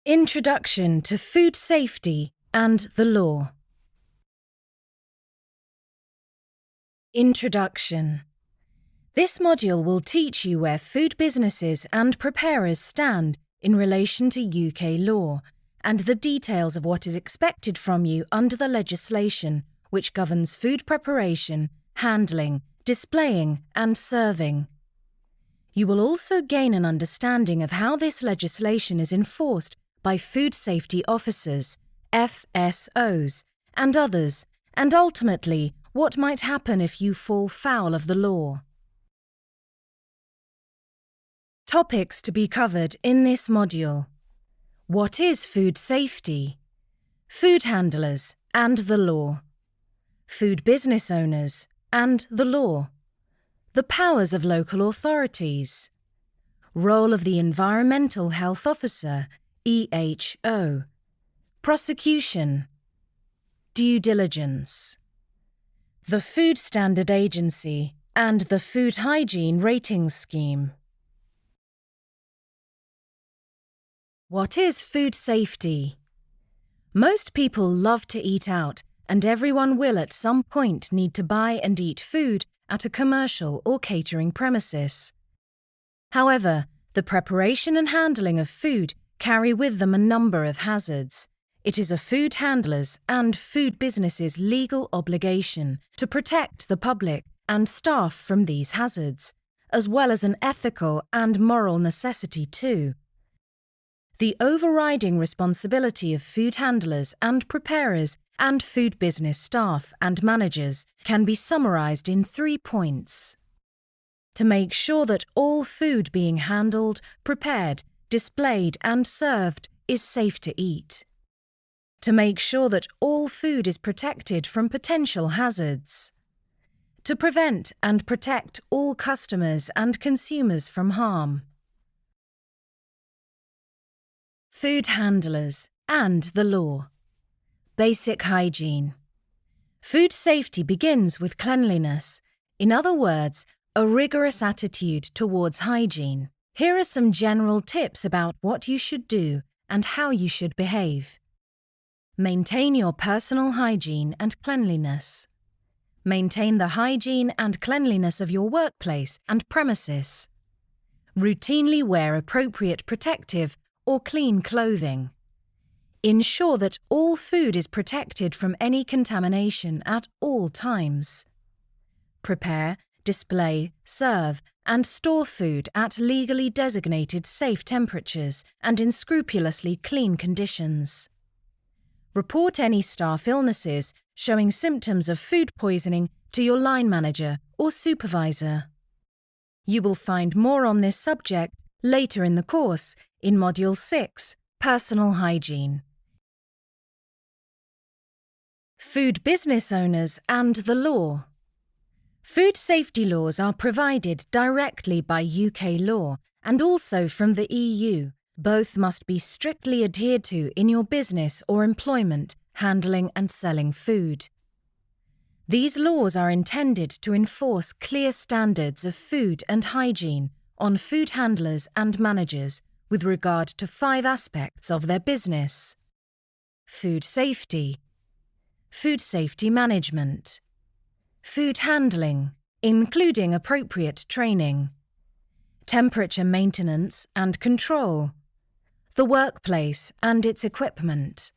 Introduction to Food Safety and the Law. Introduction. This module will teach you where food businesses and preparers stand in relation to UK law and the details of what is expected from you under the legislation which governs food preparation, handling, displaying and serving. You will also gain an understanding of how this legislation is enforced by food safety officers, FSOs, and others, and ultimately what might happen if you fall foul of the law. Topics to be covered in this module. What is food safety? Food handlers and the law. Food business owners and the law. The powers of local authorities. Role of the Environmental Health Officer, EHO. Prosecution. Due diligence. The Food Standard Agency and the Food Hygiene Ratings Scheme. What is food safety? Most people love to eat out, and everyone will at some point need to buy and eat food at a commercial or catering premises. However, the preparation and handling of food carry with them a number of hazards. It is a food handler's and food business's legal obligation to protect the public and staff from these hazards, as well as an ethical and moral necessity too. The overriding responsibility of food handlers and preparers and food business staff and managers can be summarized in 3 points. To make sure that all food being handled, prepared, displayed and served is safe to eat. To make sure that all food is protected from potential hazards. To prevent and protect all customers and consumers from harm. Food handlers and the law. Basic hygiene. Food safety begins with cleanliness. In other words, a rigorous attitude towards hygiene. Here are some general tips about what you should do and how you should behave. Maintain your personal hygiene and cleanliness. Maintain the hygiene and cleanliness of your workplace and premises. Routinely wear appropriate protective or clean clothing. Ensure that all food is protected from any contamination at all times. Prepare, display, serve, and store food at legally designated safe temperatures and in scrupulously clean conditions. Report any staff illnesses showing symptoms of food poisoning to your line manager or supervisor. You will find more on this subject later in the course in Module 6, Personal Hygiene. Food business owners and the law. Food safety laws are provided directly by UK law and also from the EU. Both must be strictly adhered to in your business or employment, handling and selling food. These laws are intended to enforce clear standards of food and hygiene on food handlers and managers with regard to 5 aspects of their business. Food safety. Food safety management. Food handling, including appropriate training. Temperature maintenance and control. The workplace and its equipment.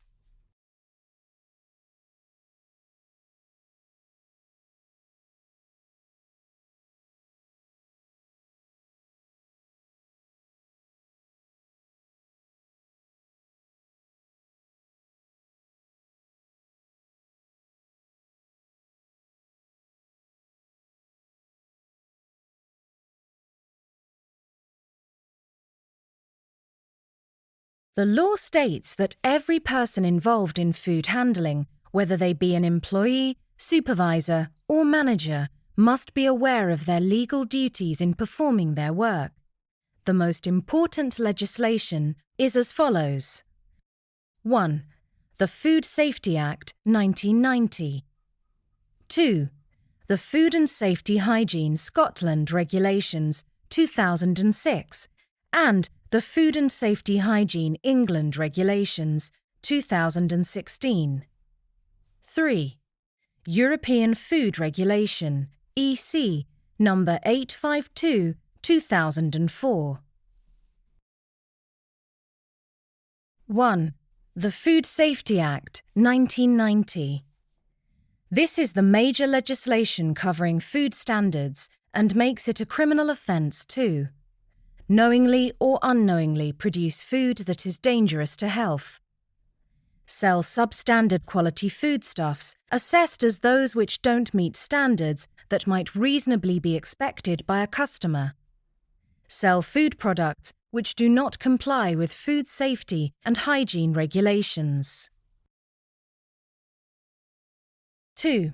The law states that every person involved in food handling, whether they be an employee, supervisor, or manager, must be aware of their legal duties in performing their work. The most important legislation is as follows. 1. The Food Safety Act 1990. 2. The Food and Safety Hygiene Scotland Regulations 2006 and the Food and Safety Hygiene England Regulations, 2016. 3. European Food Regulation, EC, number 852, 2004. 1. The Food Safety Act, 1990. This is the major legislation covering food standards and makes it a criminal offence to knowingly or unknowingly produce food that is dangerous to health, sell substandard quality foodstuffs assessed as those which don't meet standards that might reasonably be expected by a customer, sell food products which do not comply with food safety and hygiene regulations. 2.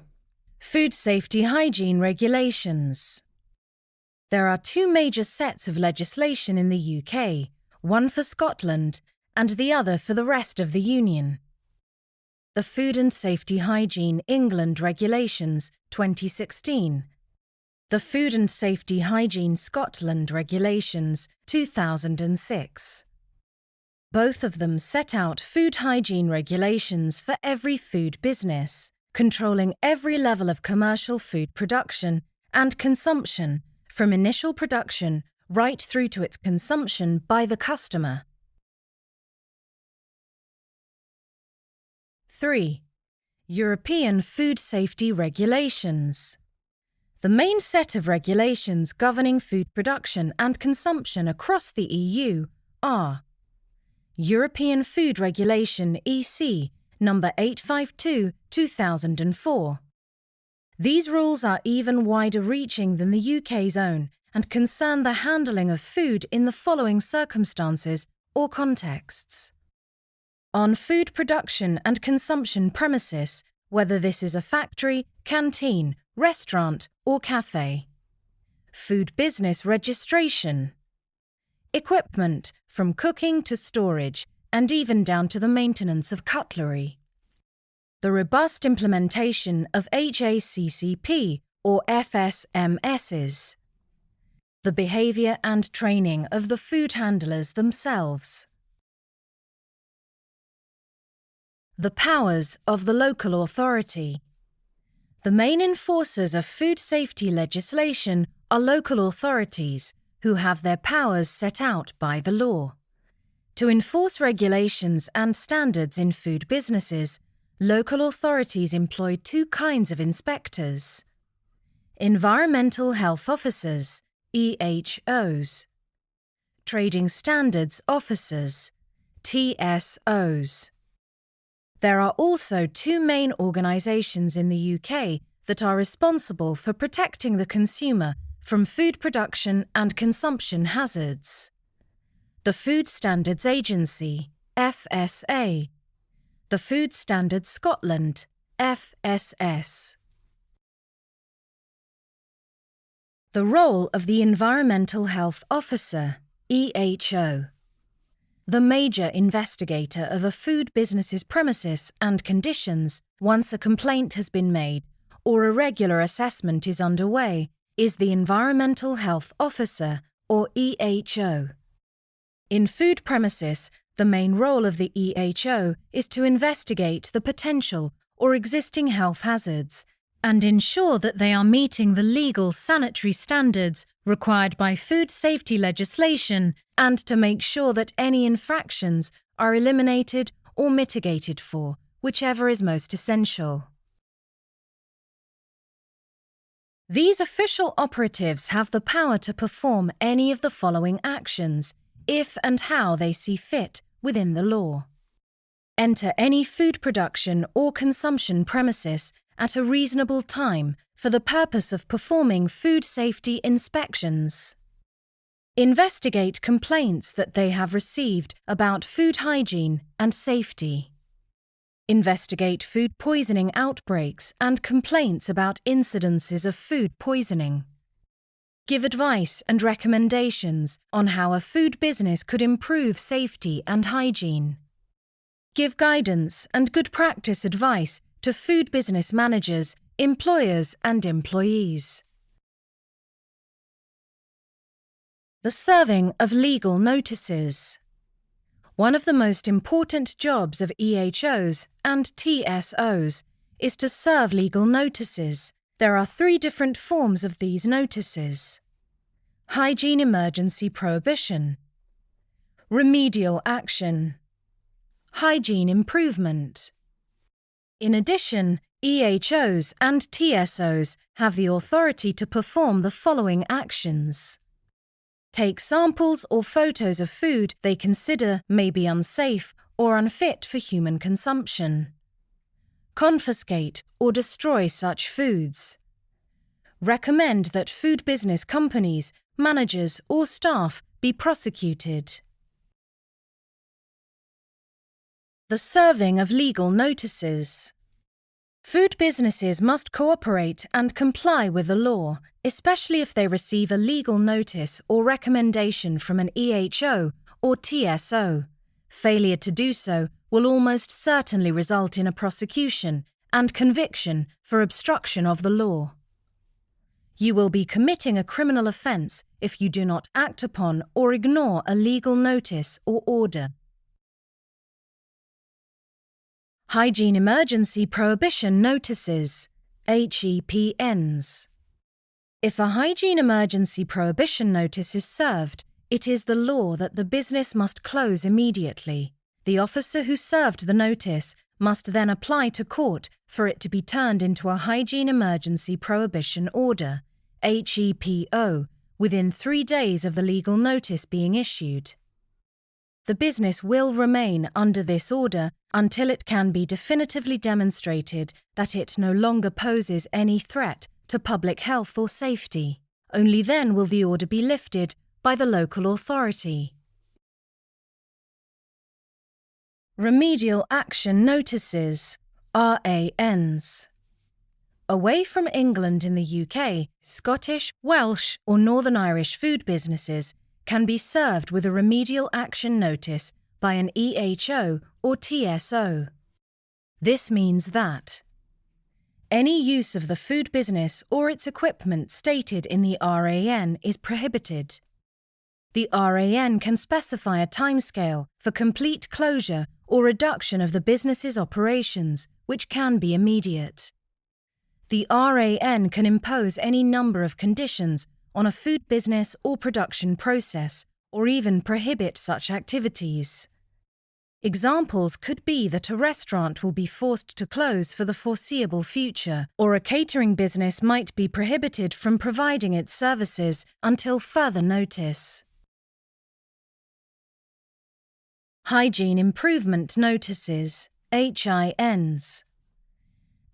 Food Safety Hygiene Regulations. There are two major sets of legislation in the UK, one for Scotland and the other for the rest of the Union. The Food and Safety Hygiene England Regulations, 2016. The Food and Safety Hygiene Scotland Regulations, 2006. Both of them set out food hygiene regulations for every food business, controlling every level of commercial food production and consumption, from initial production right through to its consumption by the customer. 3. European Food Safety Regulations. The main set of regulations governing food production and consumption across the EU are European Food Regulation EC number 852, 2004. These rules are even wider reaching than the UK's own and concern the handling of food in the following circumstances or contexts. On food production and consumption premises, whether this is a factory, canteen, restaurant or cafe. Food business registration. Equipment, from cooking to storage, and even down to the maintenance of cutlery. The robust implementation of HACCP or FSMSs. The behaviour and training of the food handlers themselves. The powers of the local authority. The main enforcers of food safety legislation are local authorities who have their powers set out by the law. To enforce regulations and standards in food businesses, local authorities employ two kinds of inspectors: Environmental Health Officers, EHOs, Trading Standards Officers, TSOs. There are also two main organisations in the UK that are responsible for protecting the consumer from food production and consumption hazards. The Food Standards Agency, FSA. The Food Standards Scotland, FSS. The role of the Environmental Health Officer, EHO. The major investigator of a food business's premises and conditions once a complaint has been made or a regular assessment is underway is the Environmental Health Officer, or EHO. In food premises, the main role of the EHO is to investigate the potential or existing health hazards and ensure that they are meeting the legal sanitary standards required by food safety legislation and to make sure that any infractions are eliminated or mitigated for, whichever is most essential. These official operatives have the power to perform any of the following actions, if and how they see fit within the law. Enter any food production or consumption premises at a reasonable time for the purpose of performing food safety inspections. Investigate complaints that they have received about food hygiene and safety. Investigate food poisoning outbreaks and complaints about incidences of food poisoning. Give advice and recommendations on how a food business could improve safety and hygiene. Give guidance and good practice advice to food business managers, employers and employees. The serving of legal notices. One of the most important jobs of EHOs and TSOs is to serve legal notices. There are 3 different forms of these notices: hygiene emergency prohibition, remedial action, hygiene improvement. In addition, EHOs and TSOs have the authority to perform the following actions: take samples or photos of food they consider may be unsafe or unfit for human consumption, confiscate or destroy such foods, recommend that food business companies, managers or staff be prosecuted. The serving of legal notices. Food businesses must cooperate and comply with the law, especially if they receive a legal notice or recommendation from an EHO or TSO. Failure to do so will almost certainly result in a prosecution and conviction for obstruction of the law. You will be committing a criminal offence if you do not act upon or ignore a legal notice or order. Hygiene Emergency Prohibition Notices, HEPNs. If a hygiene emergency prohibition notice is served, it is the law that the business must close immediately. The officer who served the notice must then apply to court for it to be turned into a hygiene emergency prohibition order, HEPO, within 3 days of the legal notice being issued. The business will remain under this order until it can be definitively demonstrated that it no longer poses any threat to public health or safety. Only then will the order be lifted by the local authority. Remedial Action Notices, RANs. Away from England in the UK, Scottish, Welsh or Northern Irish food businesses can be served with a remedial action notice by an EHO or TSO. This means that any use of the food business or its equipment stated in the RAN is prohibited. The RAN can specify a timescale for complete closure or reduction of the business's operations, which can be immediate. The RAN can impose any number of conditions on a food business or production process, or even prohibit such activities. Examples could be that a restaurant will be forced to close for the foreseeable future, or a catering business might be prohibited from providing its services until further notice. Hygiene Improvement Notices, HINs.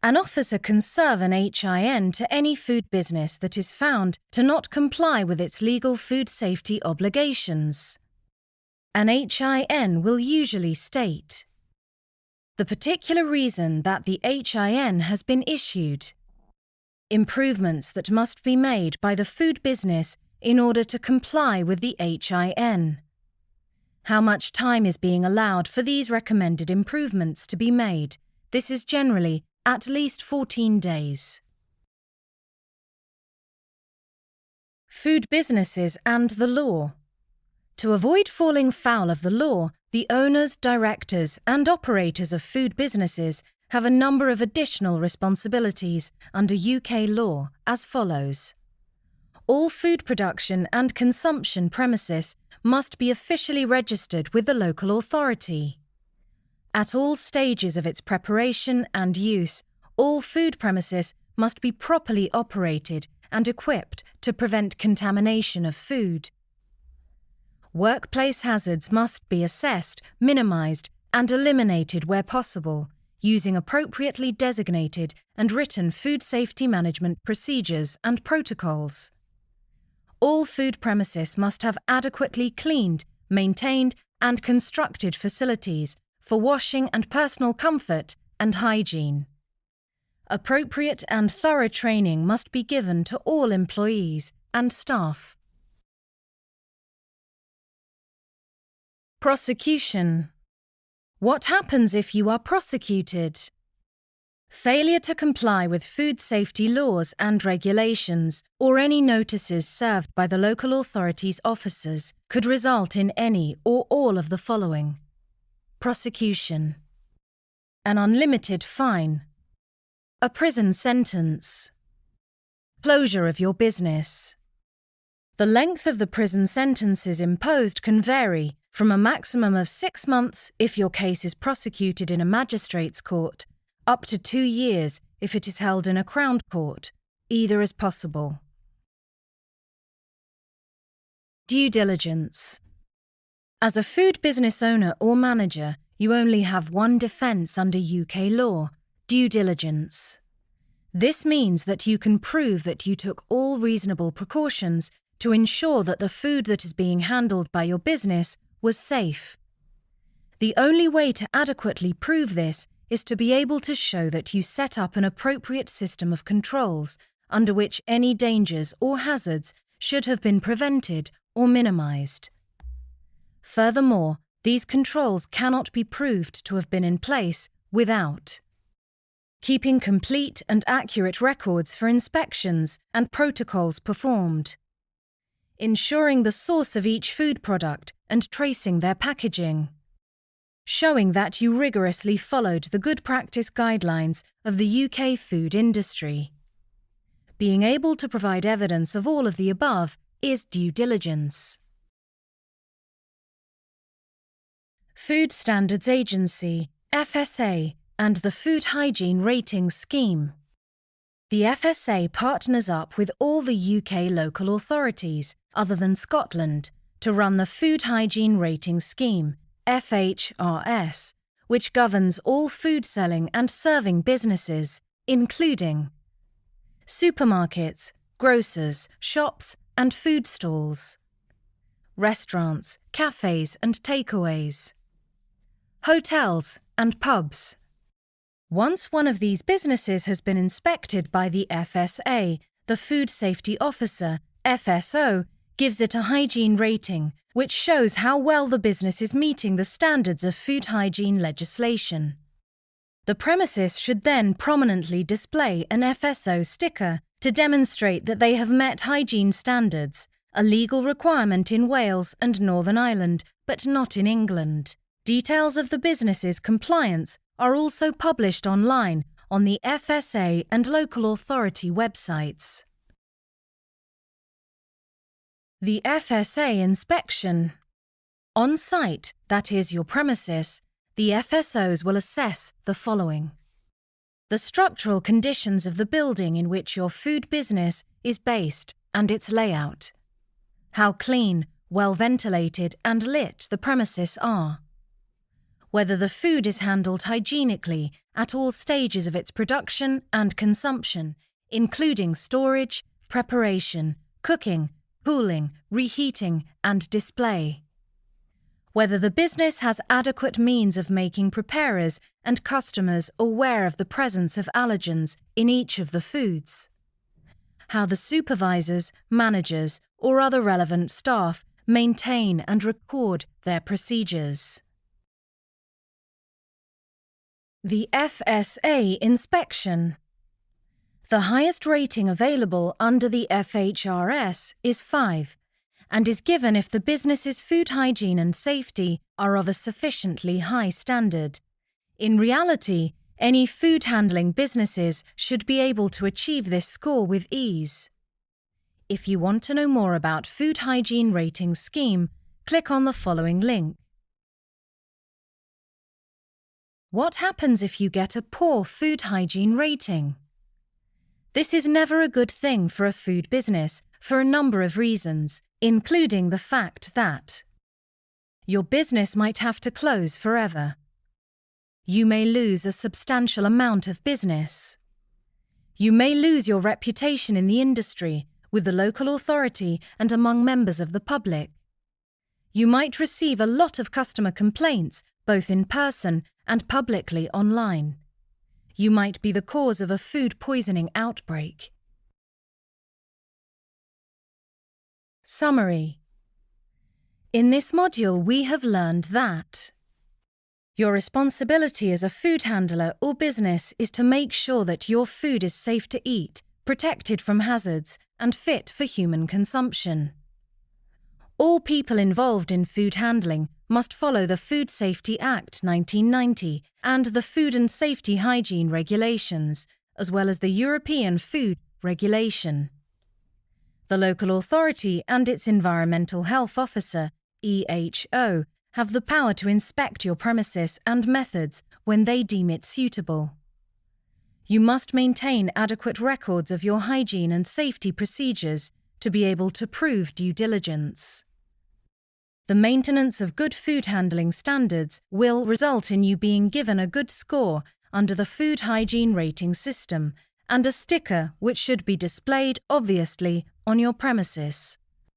An officer can serve an HIN to any food business that is found to not comply with its legal food safety obligations. An HIN will usually state the particular reason that the HIN has been issued, improvements that must be made by the food business in order to comply with the HIN, how much time is being allowed for these recommended improvements to be made. This is generally at least 14 days. Food businesses and the law. To avoid falling foul of the law, the owners, directors, and operators of food businesses have a number of additional responsibilities under UK law as follows. All food production and consumption premises must be officially registered with the local authority. At all stages of its preparation and use, all food premises must be properly operated and equipped to prevent contamination of food. Workplace hazards must be assessed, minimized, and eliminated where possible, using appropriately designated and written food safety management procedures and protocols. All food premises must have adequately cleaned, maintained, and constructed facilities for washing and personal comfort and hygiene. Appropriate and thorough training must be given to all employees and staff. Prosecution. What happens if you are prosecuted? Failure to comply with food safety laws and regulations or any notices served by the local authority's officers could result in any or all of the following: prosecution, an unlimited fine, a prison sentence, closure of your business. The length of the prison sentences imposed can vary from a maximum of 6 months if your case is prosecuted in a magistrate's court, up to 2 years if it is held in a Crown Court. Either is possible. Due diligence. As a food business owner or manager, you only have one defence under UK law: due diligence. This means that you can prove that you took all reasonable precautions to ensure that the food that is being handled by your business was safe. The only way to adequately prove this is to be able to show that you set up an appropriate system of controls under which any dangers or hazards should have been prevented or minimised. Furthermore, these controls cannot be proved to have been in place without keeping complete and accurate records for inspections and protocols performed, ensuring the source of each food product and tracing their packaging, showing that you rigorously followed the good practice guidelines of the UK food industry. Being able to provide evidence of all of the above is due diligence. Food Standards Agency, FSA, and the Food Hygiene Ratings Scheme. The FSA partners up with all the UK local authorities, other than Scotland, to run the Food Hygiene Ratings Scheme, FHRS, which governs all food selling and serving businesses, including supermarkets, grocers, shops, and food stalls, restaurants, cafes and takeaways, hotels and pubs. Once one of these businesses has been inspected by the FSA, the Food Safety Officer, FSO, gives it a hygiene rating, which shows how well the business is meeting the standards of food hygiene legislation. The premises should then prominently display an FSO sticker to demonstrate that they have met hygiene standards, a legal requirement in Wales and Northern Ireland, but not in England. Details of the business's compliance are also published online on the FSA and local authority websites. The FSA inspection. On site, that is your premises, the FSOs will assess the following: the structural conditions of the building in which your food business is based and its layout, how clean, well ventilated and lit the premises are, whether the food is handled hygienically at all stages of its production and consumption, including storage, preparation, cooking, cooling, reheating, and display, whether the business has adequate means of making preparers and customers aware of the presence of allergens in each of the foods, how the supervisors, managers, or other relevant staff maintain and record their procedures. The FSA inspection. The highest rating available under the FHRS is 5, and is given if the business's food hygiene and safety are of a sufficiently high standard. In reality, any food handling businesses should be able to achieve this score with ease. If you want to know more about Food Hygiene Rating Scheme, click on the following link. What happens if you get a poor food hygiene rating? This is never a good thing for a food business for a number of reasons, including the fact that your business might have to close forever. You may lose a substantial amount of business. You may lose your reputation in the industry, with the local authority and among members of the public. You might receive a lot of customer complaints, both in person and publicly online. You might be the cause of a food poisoning outbreak. Summary. In this module, we have learned that Your responsibility as a food handler or business is to make sure that your food is safe to eat, protected from hazards, and fit for human consumption. All people involved in food handling must follow the Food Safety Act 1990 and the Food and Safety Hygiene Regulations, as well as the European Food Regulation. The local authority and its Environmental Health Officer, EHO, have the power to inspect your premises and methods when they deem it suitable. You must maintain adequate records of your hygiene and safety procedures to be able to prove due diligence. The maintenance of good food handling standards will result in you being given a good score under the Food Hygiene Rating System and a sticker which should be displayed obviously on your premises.